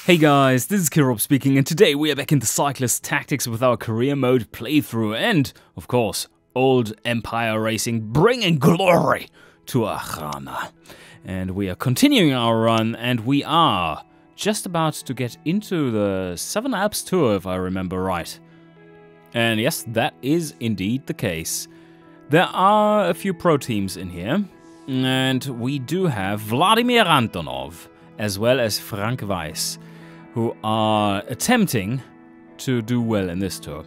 Hey guys, this is Kirop speaking, and today we are back into Cyclist Tactics with our career mode playthrough and, of course, old Empire Racing bringing glory to Archanan. And we are continuing our run, and we are just about to get into the Southern Alps Tour, if I remember right. And yes, that is indeed the case. There are a few pro teams in here, and we do have Vladimir Antonov, as well as Frank Weiss, who are attempting to do well in this tour.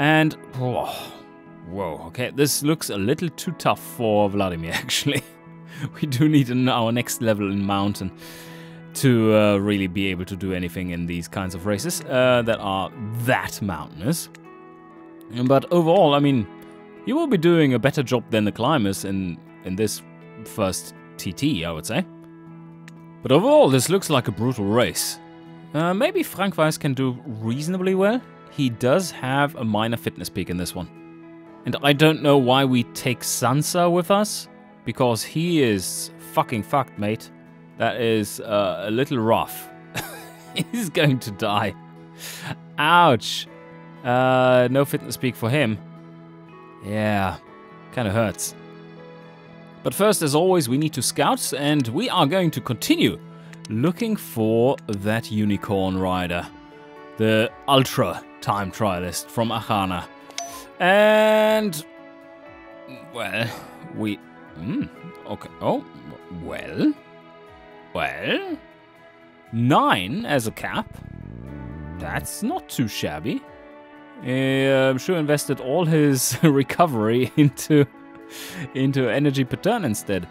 And, whoa, okay, this looks a little too tough for Vladimir, actually. We do need our next level in mountain to really be able to do anything in these kinds of races that are that mountainous. But overall, I mean, he will be doing a better job than the climbers in this first TT, I would say. But overall, this looks like a brutal race. Maybe Frank Weiss can do reasonably well. He does have a minor fitness peak in this one. And I don't know why we take Sansa with us, because he is fucking fucked, mate. That is a little rough. He's going to die. Ouch. No fitness peak for him. Yeah, kind of hurts. But first, as always, we need to scout, and we are going to continue looking for that unicorn rider, the ultra time trialist from Archanan. And, well, we... okay, oh, well, 9 as a cap. That's not too shabby. I'm sure invested all his recovery into energy per turn instead.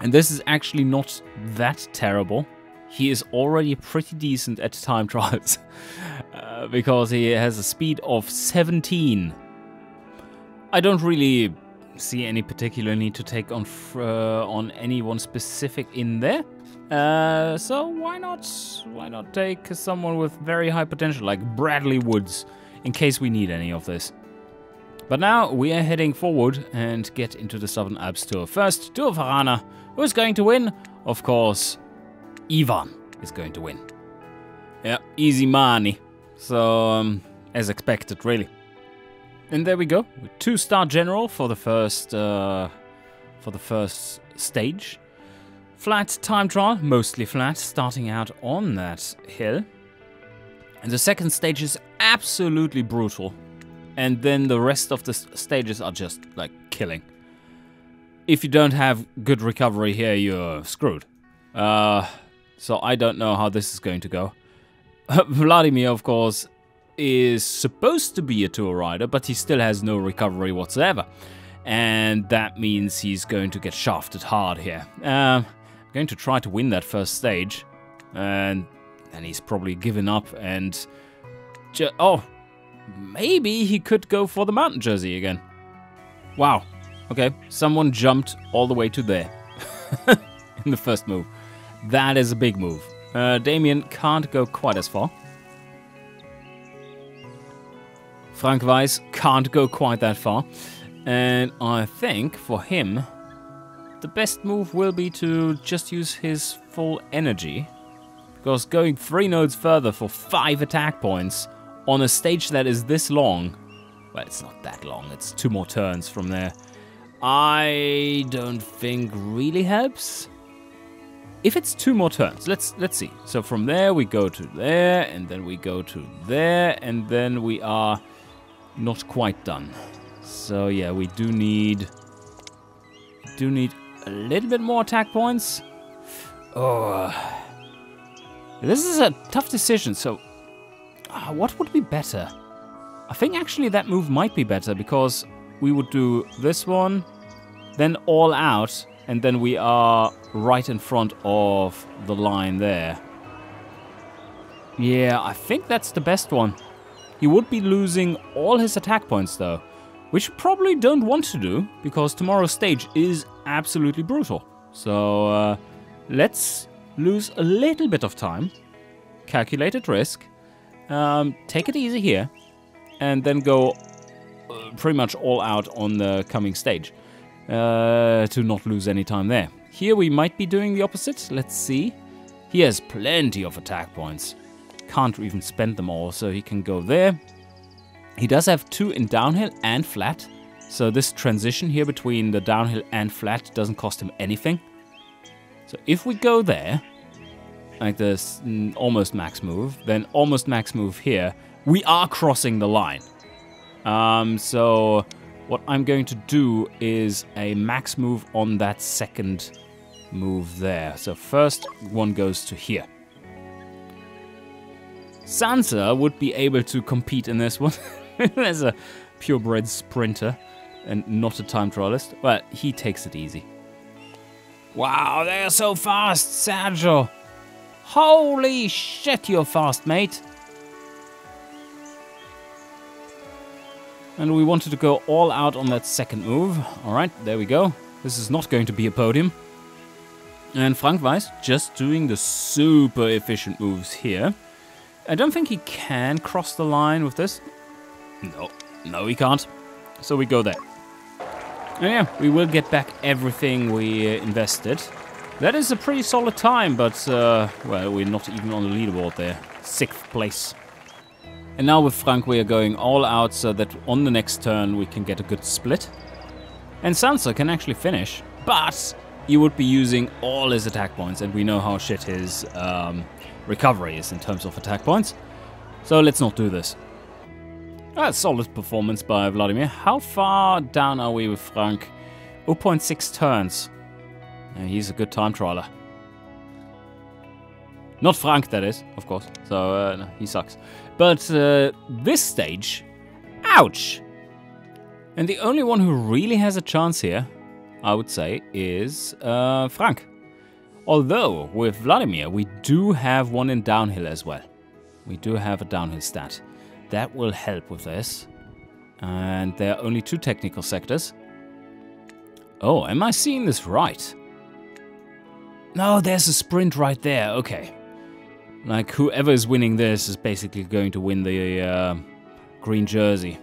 And this is actually not that terrible. He is already pretty decent at time trials because he has a speed of 17. I don't really see any particular need to take on anyone specific in there. So why not take someone with very high potential like Bradley Woods in case we need any of this. But now we are heading forward and get into the Southern Alps Tour. First, Tour of Archanan. Who's going to win? Of course, Ivan is going to win. Yeah, easy money. So, as expected, really. And there we go. 2-star general for the first stage. Flat time trial, mostly flat, starting out on that hill. And the second stage is absolutely brutal. And then the rest of the stages are just, like, killing. If you don't have good recovery here, you're screwed. So I don't know how this is going to go. Vladimir, of course, is supposed to be a tour rider, but he still has no recovery whatsoever. And that means he's going to get shafted hard here. I'm going to try to win that first stage. And he's probably given up and... oh! Maybe he could go for the mountain jersey again. Wow. Okay, someone jumped all the way to there in the first move. That is a big move. Damien can't go quite as far. Frank Weiss can't go quite that far. And I think for him, the best move will be to just use his full energy. Because going 3 nodes further for 5 attack points on a stage that is this long, well, it's not that long, it's 2 more turns from there, I don't think really helps. If it's 2 more turns, let's see. So from there we go to there, and then we go to there, and then we are not quite done. So yeah, we do need a little bit more attack points. Oh, this is a tough decision. So what would be better? I think actually that move might be better, because we would do this one, then all out, and then we are right in front of the line there. Yeah, I think that's the best one. He would be losing all his attack points though, which you probably don't want to do, because tomorrow's stage is absolutely brutal. So let's lose a little bit of time, calculated risk, take it easy here, and then go pretty much all out on the coming stage to not lose any time there. Here we might be doing the opposite. Let's see. He has plenty of attack points. Can't even spend them all, so he can go there. He does have 2 in downhill and flat. So this transition here between the downhill and flat doesn't cost him anything. So if we go there, like this almost max move, then almost max move here, we are crossing the line. So what I'm going to do is a max move on that second move there. So first one goes to here. Sansa would be able to compete in this one. There's a purebred sprinter and not a time trialist. Well, he takes it easy. Wow, they're so fast, Sergio. Holy shit, you're fast, mate. And we wanted to go all out on that second move. Alright, there we go. This is not going to be a podium. And Frank Weiss just doing the super efficient moves here. I don't think he can cross the line with this. No, he can't. So we go there. And yeah, we will get back everything we invested. That is a pretty solid time, but, well, we're not even on the leaderboard there. 6th place. And now with Frank, we are going all out so that on the next turn we can get a good split. And Sansa can actually finish, but he would be using all his attack points, and we know how shit his recovery is in terms of attack points. So let's not do this. Solid performance by Vladimir. How far down are we with Frank? 0.6 turns. He's a good time trialer. Not Frank, that is, of course. So, no, he sucks. But this stage, ouch! And the only one who really has a chance here, I would say, is Frank. Although, with Vladimir, we do have one in downhill as well. We do have a downhill stat. That will help with this. And there are only 2 technical sectors. Oh, am I seeing this right? No, there's a sprint right there. Okay. Like, whoever is winning this is basically going to win the green jersey.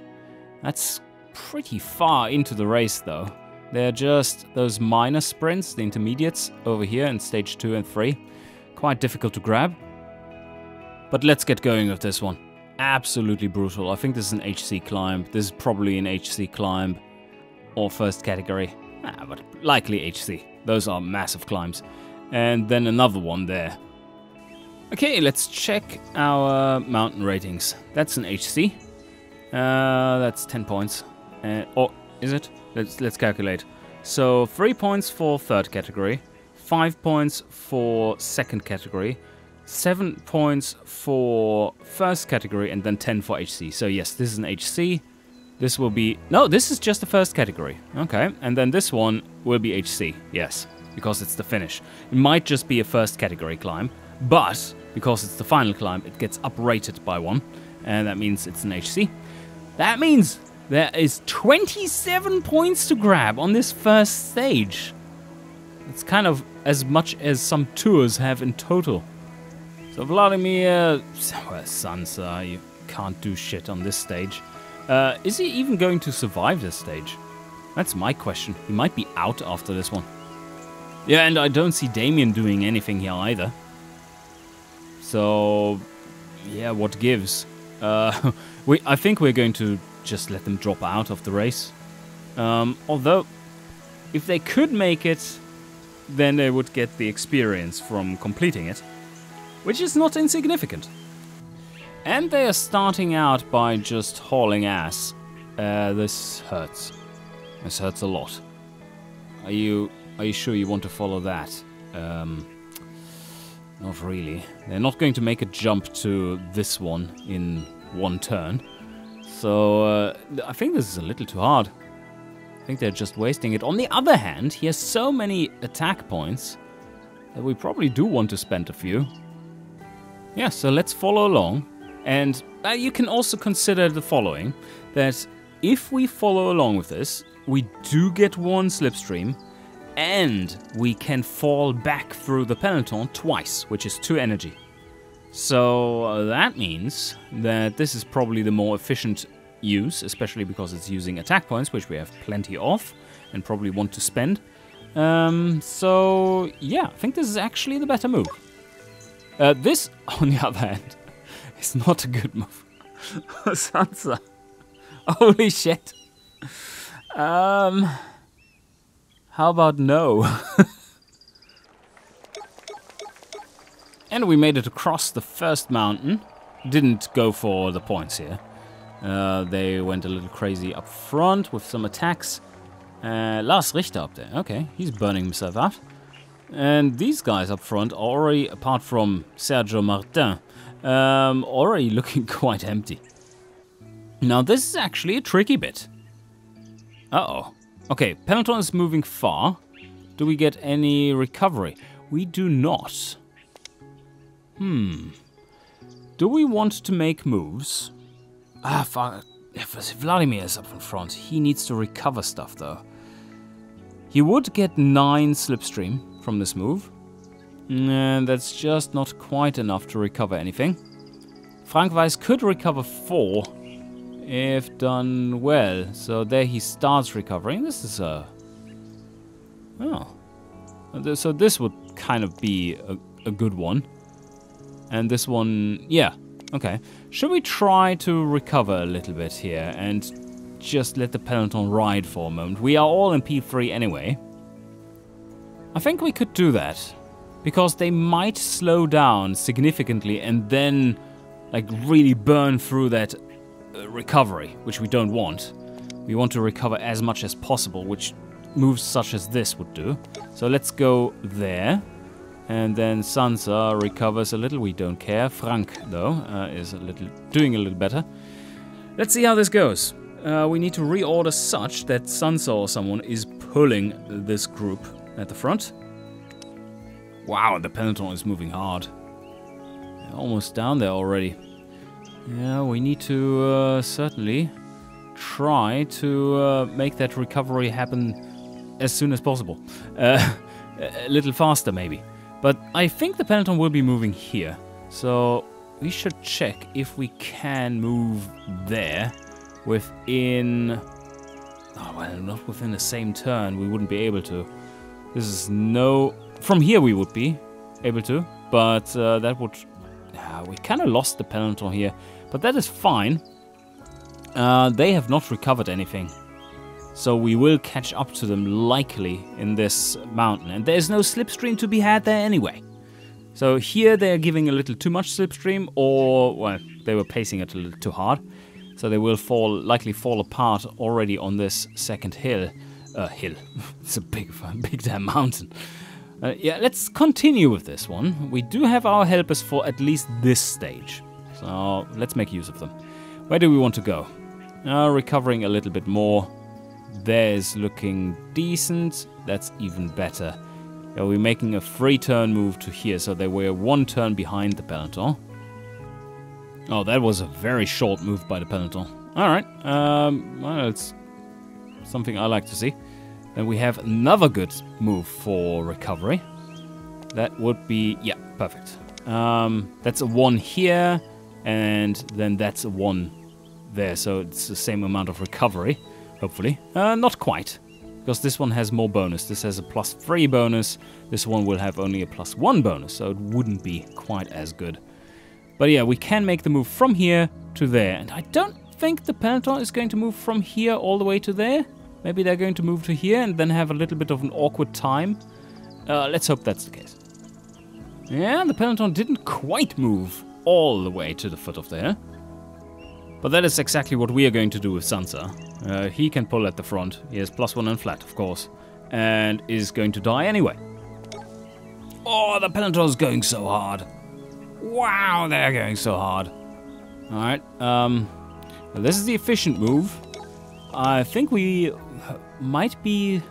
That's pretty far into the race, though. They're just those minor sprints, the intermediates, over here in stage 2 and 3. Quite difficult to grab. But let's get going with this one. Absolutely brutal. I think this is an HC climb. This is probably an HC climb or first category. But likely HC. Those are massive climbs. And then another one there. Okay, let's check our mountain ratings. That's an HC. That's 10 points. Or is it? Let's calculate. So 3 points for third category, 5 points for second category, 7 points for first category, and then 10 for HC. So yes, this is an HC. This will be... No, this is just the first category. Okay, and then this one will be HC. Yes, because it's the finish. It might just be a first category climb, but because it's the final climb, it gets uprated by 1, and that means it's an HC. That means there is 27 points to grab on this first stage. It's kind of as much as some tours have in total. So Vladimir, well, Sansa, you can't do shit on this stage. Is he even going to survive this stage? That's my question. He might be out after this one. Yeah, and I don't see Damien doing anything here either. So, yeah, what gives? I think we're going to just let them drop out of the race. Although, if they could make it, then they would get the experience from completing it, which is not insignificant. And they are starting out by just hauling ass. This hurts. This hurts a lot. Are you sure you want to follow that? Not really. They're not going to make a jump to this one in one turn. So, I think this is a little too hard. I think they're just wasting it. On the other hand, he has so many attack points that we probably do want to spend a few. Yeah, so let's follow along. And you can also consider the following. That if we follow along with this, we do get 1 slipstream. And we can fall back through the peloton twice, which is 2 energy. So that means that this is probably the more efficient use, especially because it's using attack points, which we have plenty of and probably want to spend. So yeah, I think this is actually the better move. This, on the other hand, is not a good move. Sansa. Holy shit. How about no? And we made it across the first mountain. Didn't go for the points here. They went a little crazy up front with some attacks. Lars Richter up there. Okay, he's burning himself out. And these guys up front are already, apart from Sergio Martin, already looking quite empty. Now this is actually a tricky bit. Uh-oh. Okay, peloton is moving far. Do we get any recovery? We do not. Do we want to make moves? Fuck. If Vladimir is up in front, he needs to recover stuff though. He would get 9 slipstream from this move. And that's just not quite enough to recover anything. Frank Weiss could recover 4 if done well. So there he starts recovering. This is a... Oh. So this would kind of be a good one. And this one... Yeah. Okay. Should we try to recover a little bit here and just let the peloton ride for a moment? We are all in P3 anyway. I think we could do that. Because they might slow down significantly and then like really burn through that recovery, which we don't want. We want to recover as much as possible, which moves such as this would do. So let's go there. And then Sansa recovers a little. We don't care. Frank, though, is doing a little better. Let's see how this goes. We need to reorder such that Sansa or someone is pulling this group at the front. Wow, the peloton is moving hard. They're almost down there already. Yeah, we need to certainly try to make that recovery happen as soon as possible. A little faster, maybe. But I think the peloton will be moving here. So we should check if we can move there within... Oh, well, not within the same turn. We wouldn't be able to. This is no... From here we would be able to. But that would... we kind of lost the peloton here. But that is fine. They have not recovered anything. So we will catch up to them likely in this mountain. And there's no slipstream to be had there anyway. So here they're giving a little too much slipstream, or, well, they were pacing it a little too hard. So they will likely fall apart already on this second hill. It's a big damn mountain. Yeah, let's continue with this one. We do have our helpers for at least this stage. So let's make use of them. Where do we want to go? Recovering a little bit more. There's looking decent. That's even better. Yeah, we're making a 3-turn move to here, so they were 1 turn behind the peloton. Oh, that was a very short move by the peloton. Alright, well, it's something I like to see. Then we have another good move for recovery. That would be, yeah, perfect. That's a 1 here, and then that's a 1 there, so it's the same amount of recovery. Hopefully. Not quite. Because this one has more bonus. This has a +3 bonus. This one will have only a +1 bonus. So it wouldn't be quite as good. But yeah, we can make the move from here to there. And I don't think the peloton is going to move from here all the way to there. Maybe they're going to move to here and then have a little bit of an awkward time. Let's hope that's the case. Yeah, the peloton didn't quite move all the way to the foot of there. But that is exactly what we are going to do with Sansa. He can pull at the front. He has +1 and flat, of course. And is going to die anyway. Oh, the peloton is going so hard. Wow, they're going so hard. Alright, this is the efficient move. I think we might be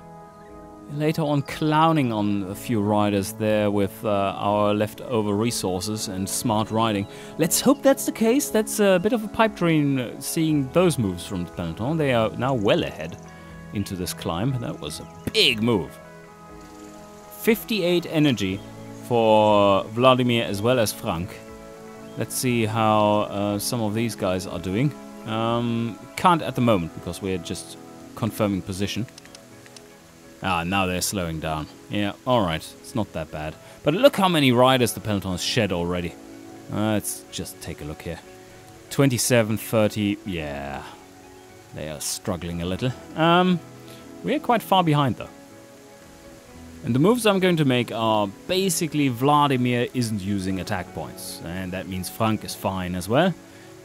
later on clowning on a few riders there with our leftover resources and smart riding. Let's hope that's the case. That's a bit of a pipe dream seeing those moves from the peloton. They are now well ahead into this climb. That was a big move. 58 energy for Vladimir as well as Frank. Let's see how some of these guys are doing. Can't at the moment because we're just confirming position. Ah, now they're slowing down. Yeah, alright. It's not that bad. But look how many riders the peloton has shed already. Let's just take a look here. 27, 30, yeah. They are struggling a little. We're quite far behind though. And the moves I'm going to make are basically Vladimir isn't using attack points. And that means Frank is fine as well.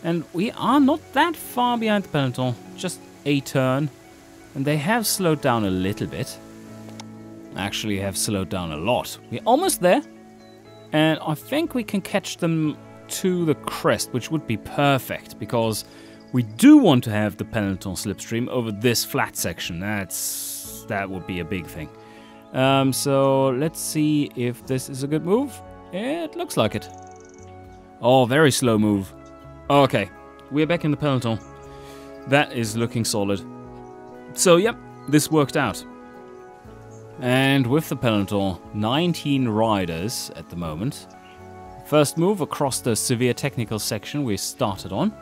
And we are not that far behind the peloton. Just a turn. And they have slowed down a little bit. Actually have slowed down a lot. We're almost there. And I think we can catch them to the crest, which would be perfect. Because we do want to have the peloton slipstream over this flat section. That would be a big thing. So let's see if this is a good move. It looks like it. Oh, very slow move. Okay, we're back in the peloton. That is looking solid. So, yep, this worked out. And with the peloton, 19 riders at the moment. First move across the severe technical section we started on.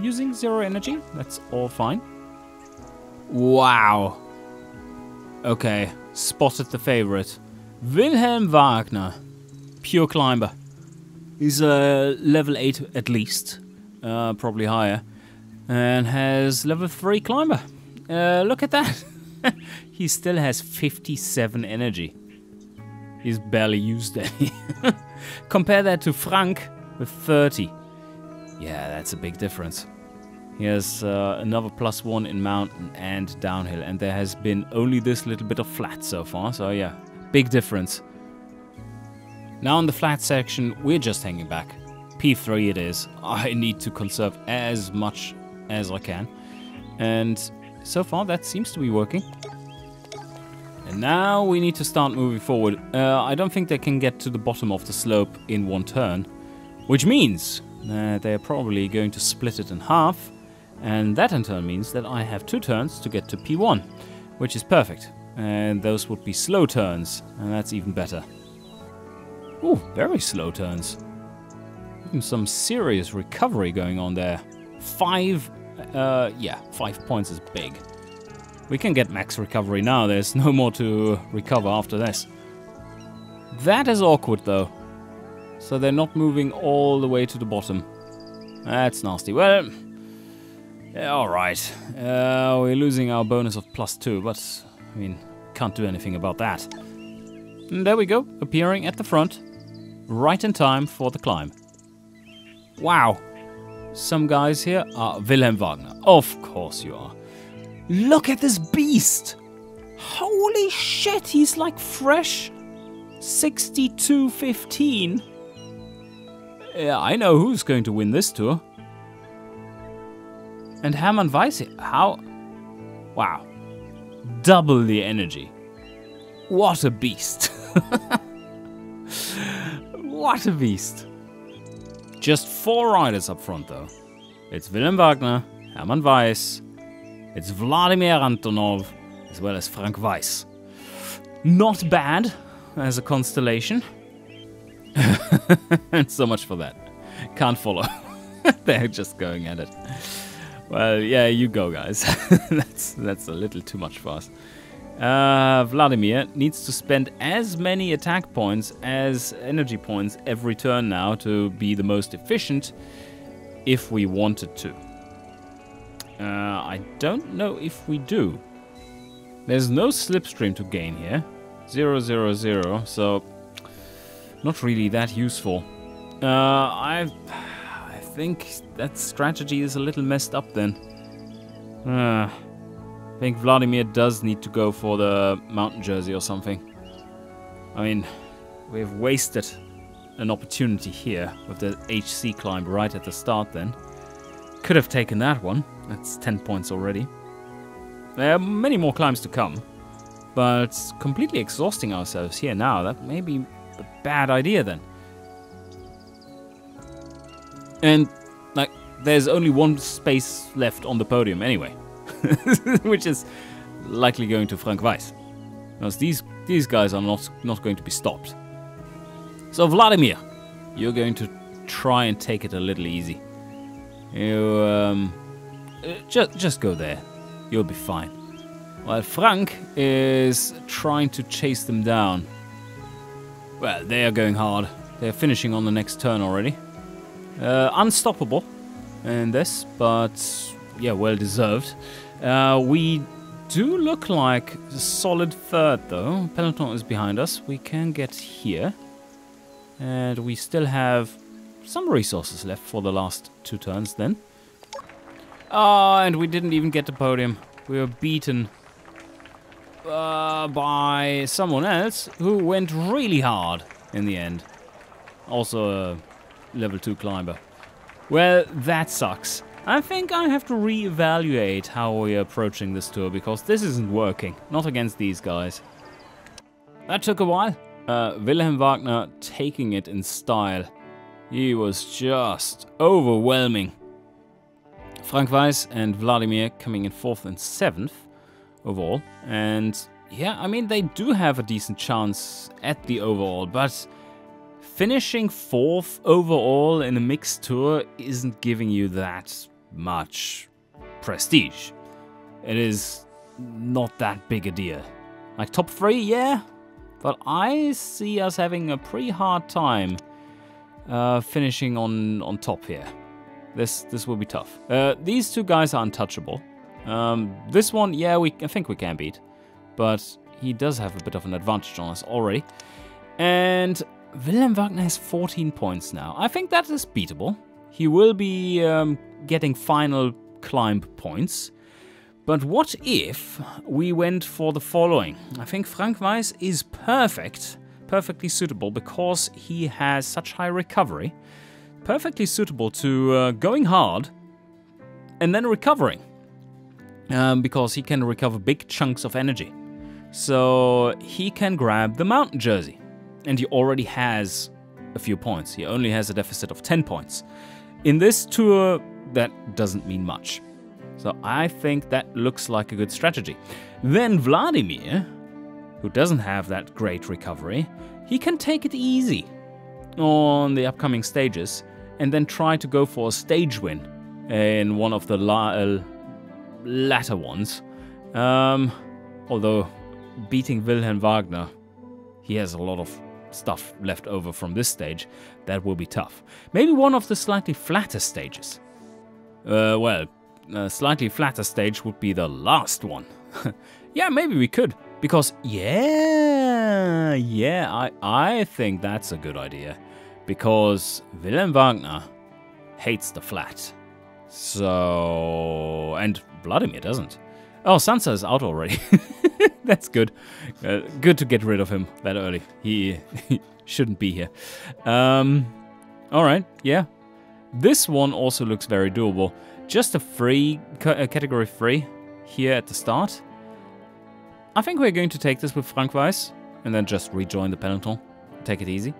Using 0 energy, that's all fine. Wow. Okay, spotted the favorite. Wilhelm Wagner. Pure climber. He's level 8 at least. Probably higher. And has level 3 climber. Look at that. He still has 57 energy. He's barely used any. Compare that to Frank with 30. Yeah, that's a big difference. He has another +1 in mountain and downhill, and there has been only this little bit of flat so far, so yeah, big difference. Now in the flat section, we're just hanging back. P3 it is. I need to conserve as much as I can, and so far that seems to be working. And now we need to start moving forward. I don't think they can get to the bottom of the slope in one turn, which means that they're probably going to split it in half. And that in turn means that I have 2 turns to get to P1, which is perfect. And those would be slow turns, and that's even better. Ooh, very slow turns. Even some serious recovery going on there. 5 points is big. We can get max recovery now, there's no more to recover after this. That is awkward though. So they're not moving all the way to the bottom. That's nasty. Well, yeah, alright. We're losing our bonus of +2, but, I mean, can't do anything about that. And there we go, appearing at the front, right in time for the climb. Wow. Some guys here are Wilhelm Wagner. Of course you are. Look at this beast! Holy shit, he's like fresh 62.15. Yeah, I know who's going to win this tour. And Hermann Weiss, how? Wow. Double the energy. What a beast. What a beast. Just 4 riders up front though. It's Wilhelm Wagner, Hermann Weiss, it's Vladimir Antonov, as well as Frank Weiss. Not bad as a constellation. And so much for that. Can't follow. They're just going at it. Well, yeah, you go, guys. That's a little too much for us. Vladimir needs to spend as many attack points as energy points every turn now to be the most efficient if we wanted to. I don't know if we do. There's no slipstream to gain here. 0, 0, 0, so not really that useful. I think that strategy is a little messed up then. I think Vladimir does need to go for the mountain jersey or something. I mean, we've wasted an opportunity here with the HC climb right at the start then. Could have taken that one. That's 10 points already. There are many more climbs to come. But completely exhausting ourselves here now, that may be a bad idea then. And, like, there's only one space left on the podium anyway. Which is likely going to Frank Weiss. Because these guys are not going to be stopped. So Vladimir, you're going to try and take it a little easy. You just go there. You'll be fine. while Frank is trying to chase them down. Well, they are going hard. They're finishing on the next turn already. Unstoppable in this, but yeah, well deserved. We do look like a solid third though. Peloton is behind us. We can get here. And we still have some resources left for the last 2 turns then. Oh, and we didn't even get the podium. We were beaten by someone else who went really hard in the end. Also a level 2 climber. Well, that sucks. I think I have to reevaluate how we're approaching this tour, because this isn't working. Not against these guys. That took a while. Wilhelm Wagner taking it in style. He was just overwhelming. Frank Weiss and Vladimir coming in 4th and 7th overall. And yeah, I mean, they do have a decent chance at the overall, but finishing 4th overall in a mixed tour isn't giving you that much prestige. It is not that big a deal. Like top 3, yeah, but I see us having a pretty hard time finishing on top here. This will be tough. These 2 guys are untouchable. This one, yeah, I think we can beat, but he does have a bit of an advantage on us already. And Wilhelm Wagner has 14 points now. I think that is beatable. He will be getting final climb points. But what if we went for the following? I think Frank Weiss is perfectly suitable because he has such high recovery. Perfectly suitable to going hard and then recovering. Because he can recover big chunks of energy. So he can grab the mountain jersey. And he already has a few points. He only has a deficit of 10 points. In this tour, that doesn't mean much. So I think that looks like a good strategy. Then Vladimir, who doesn't have that great recovery, he can take it easy on the upcoming stages and then try to go for a stage win in one of the latter ones. Although beating Wilhelm Wagner, he has a lot of stuff left over from this stage. That will be tough. Maybe one of the slightly flatter stages. A slightly flatter stage would be the last one. Yeah, maybe we could. Because, I think that's a good idea. Because Wilhelm Wagner hates the flat. So... and Vladimir doesn't. Oh, Sansa is out already. That's good. Good to get rid of him that early. He shouldn't be here. Alright, yeah. This one also looks very doable. Just a free, category 3 here at the start. I think we're going to take this with Frank Weiss and then just rejoin the peloton. Take it easy.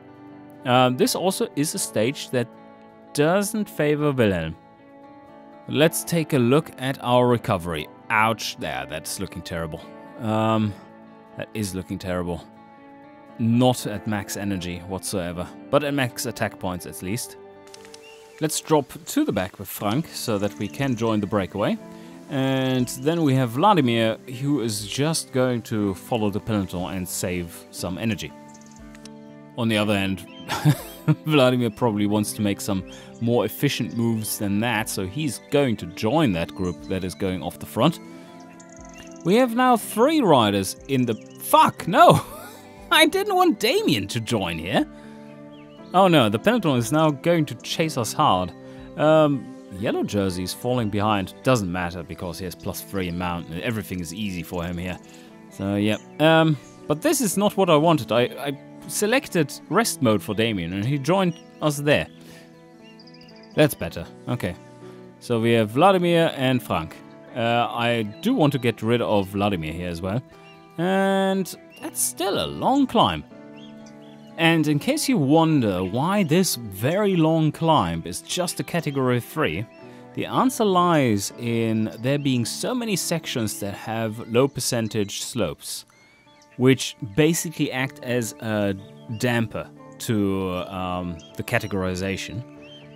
This also is a stage that doesn't favor Wilhelm. Let's take a look at our recovery. Ouch, there, that's looking terrible. That is looking terrible. Not at max energy whatsoever, but at max attack points at least. Let's drop to the back with Frank so that we can join the breakaway. And then we have Vladimir, who is just going to follow the peloton and save some energy. On the other hand, Vladimir probably wants to make some more efficient moves than that, so he's going to join that group that is going off the front. We have now 3 riders in the... Fuck, no! I didn't want Damien to join here. Oh no, the peloton is now going to chase us hard. Yellow jersey is falling behind. Doesn't matter because he has +3 in mountain. Everything is easy for him here. So yeah. But this is not what I wanted. I selected rest mode for Damien and he joined us there. That's better. Okay. So we have Vladimir and Frank. I do want to get rid of Vladimir here as well. And that's still a long climb. And in case you wonder why this very long climb is just a category 3, the answer lies in there being so many sections that have low percentage slopes, which basically act as a damper to the categorization,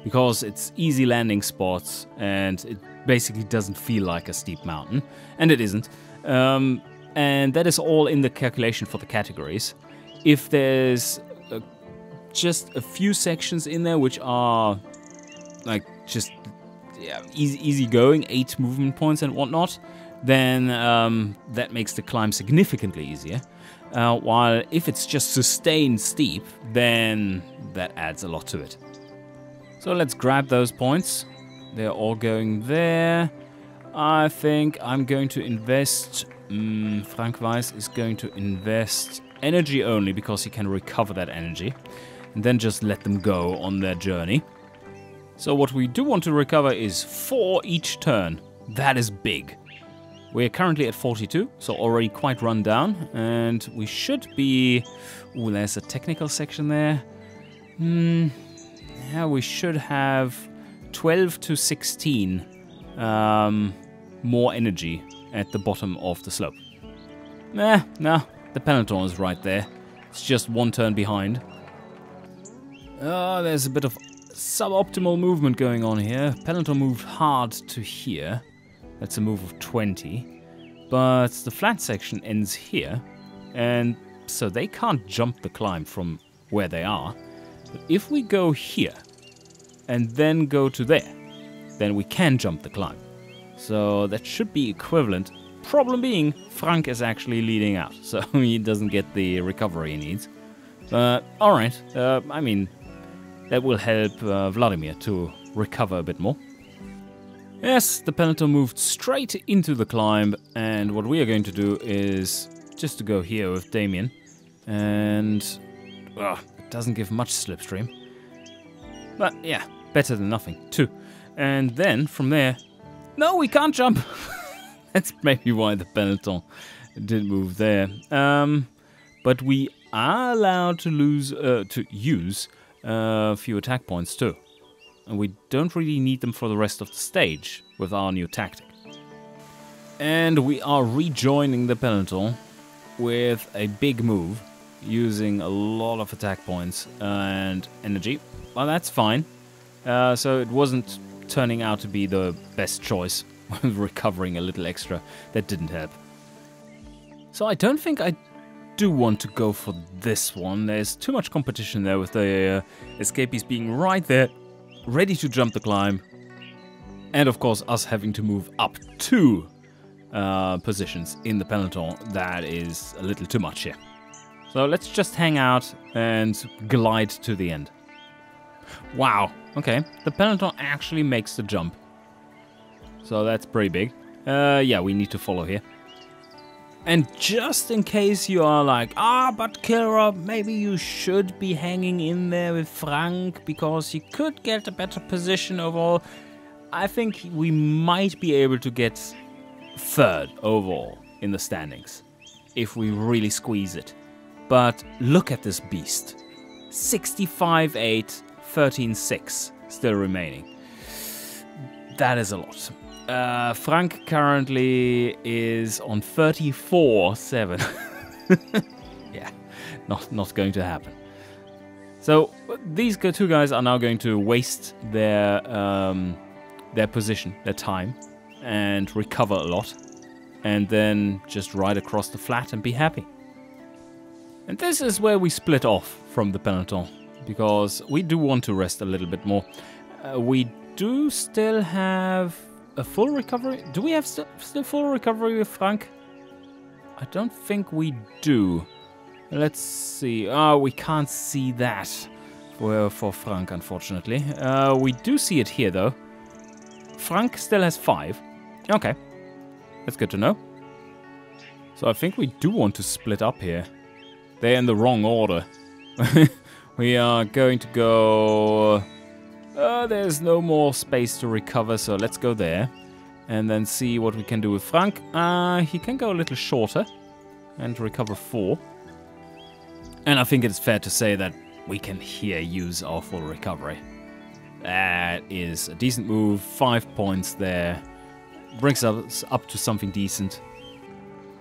because it's easy landing spots and it basically doesn't feel like a steep mountain, and it isn't. And that is all in the calculation for the categories. If there's just a few sections in there which are like just easy going, 8 movement points and whatnot, then that makes the climb significantly easier. While if it's just sustained steep, then that adds a lot to it. So let's grab those points. They're all going there. I think I'm going to invest... Frank Weiss is going to invest energy only because he can recover that energy. And then just let them go on their journey. So what we do want to recover is 4 each turn. That is big. We're currently at 42, so already quite run down. And we should be... Ooh, there's a technical section there. Yeah, we should have 12 to 16 more energy at the bottom of the slope. No, the peloton is right there. It's just 1 turn behind. Oh, there's a bit of suboptimal movement going on here. Peloton moved hard to here. That's a move of 20. But the flat section ends here. And so they can't jump the climb from where they are. But if we go here and then go to there, then we can jump the climb. So that should be equivalent. Problem being, Frank is actually leading out, so he doesn't get the recovery he needs. But alright, I mean, that will help Vladimir to recover a bit more. Yes, the peloton moved straight into the climb, and what we are going to do is just to go here with Damien. And it doesn't give much slipstream. But yeah, better than nothing, too. And then from there, no, we can't jump. That's maybe why the peloton didn't move there. But we are allowed to use a few attack points too. And we don't really need them for the rest of the stage with our new tactic. And we are rejoining the peloton with a big move, using a lot of attack points and energy. Well, that's fine. So it wasn't turning out to be the best choice. Recovering a little extra, that didn't help. So I don't think I do want to go for this one. There's too much competition there with the escapees being right there, ready to jump the climb. And of course us having to move up 2 positions in the peloton. That is a little too much here. So let's just hang out and glide to the end. Wow, okay, the peloton actually makes the jump. So that's pretty big. Yeah, we need to follow here. And just in case you are like, but Kira, maybe you should be hanging in there with Frank because you could get a better position overall. I think we might be able to get 3rd overall in the standings if we really squeeze it. But look at this beast. 65-8, 13-6 still remaining. That is a lot. Frank currently is on 34-7. Yeah, not going to happen. So these 2 guys are now going to waste their position, their time, and recover a lot, and then just ride across the flat and be happy. And this is where we split off from the peloton, because we do want to rest a little bit more. We do still have a full recovery. Do we have still full recovery with Frank? I don't think we do. Let's see. We can't see that for Frank, unfortunately. We do see it here, though. Frank still has 5. Okay. That's good to know. So I think we do want to split up here. They're in the wrong order. We are going to go... there's no more space to recover, so let's go there. And then see what we can do with Frank. He can go a little shorter and recover 4. And I think it's fair to say that we can here use our full recovery. That is a decent move. 5 points there. Brings us up to something decent.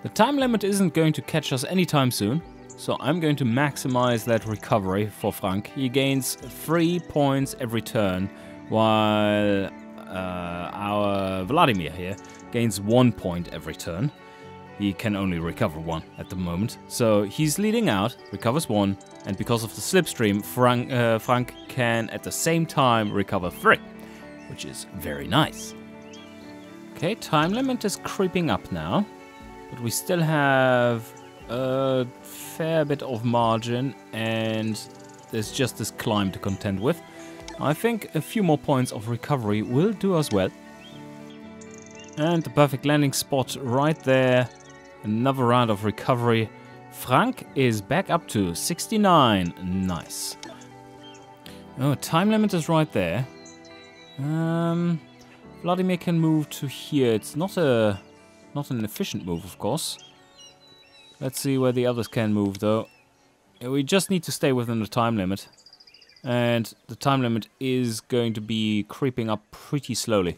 The time limit isn't going to catch us anytime soon. So I'm going to maximize that recovery for Frank. He gains 3 points every turn, while our Vladimir here gains 1 point every turn. he can only recover 1 at the moment. So he's leading out, recovers 1, and because of the slipstream, Frank can at the same time recover 3, which is very nice. Okay, time limit is creeping up now, but we still have a fair bit of margin, and there's just this climb to contend with. I think a few more points of recovery will do us well. And the perfect landing spot right there. Another round of recovery. Frank is back up to 69. Nice. Oh, time limit is right there. Vladimir can move to here. It's not an efficient move, of course. Let's see where the others can move, though. We just need to stay within the time limit. And the time limit is going to be creeping up pretty slowly.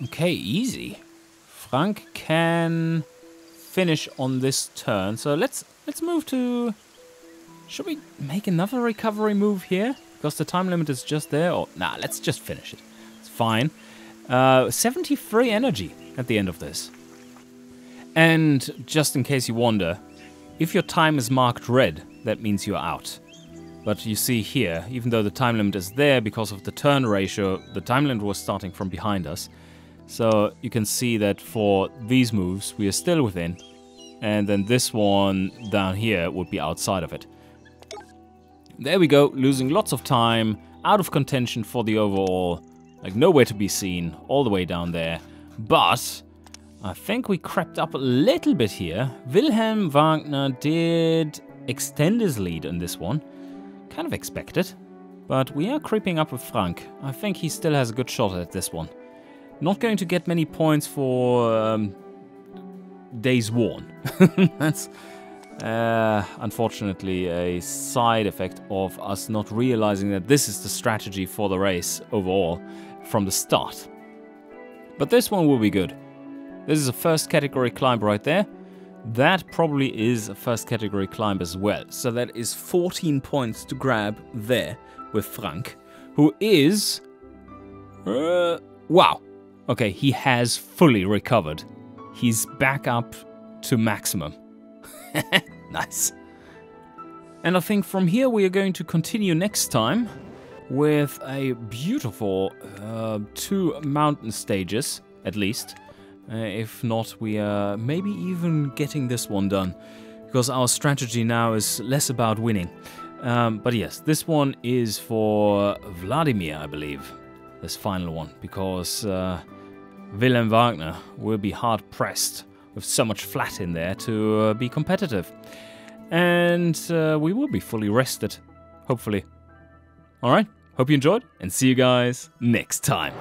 Okay, easy. Frank can finish on this turn. So let's move to... Should we make another recovery move here? Because the time limit is just there. Or nah, let's just finish it. It's fine. 73 energy at the end of this. And just in case you wonder, if your time is marked red, that means you're out. But you see here, even though the time limit is there because of the turn ratio, the time limit was starting from behind us. So you can see that for these moves, we are still within. And then this one down here would be outside of it. There we go, losing lots of time, out of contention for the overall. Like nowhere to be seen, all the way down there. But I think we crept up a little bit here. Wilhelm Wagner did extend his lead in this one. Kind of expected. But we are creeping up with Frank. I think he still has a good shot at this one. Not going to get many points for days worn. That's unfortunately a side effect of us not realizing that this is the strategy for the race overall from the start. But this one will be good. This is a first category climb right there. That probably is a first category climb as well. So that is 14 points to grab there with Frank, who is... wow. Okay, he has fully recovered. He's back up to maximum. Nice. And I think from here we are going to continue next time with a beautiful 2 mountain stages, at least. If not, we are maybe even getting this one done, because our strategy now is less about winning. But yes, this one is for Vladimir, I believe, this final one, because Wilhelm Wagner will be hard-pressed with so much flat in there to be competitive. And we will be fully rested, hopefully. Alright, hope you enjoyed, and see you guys next time.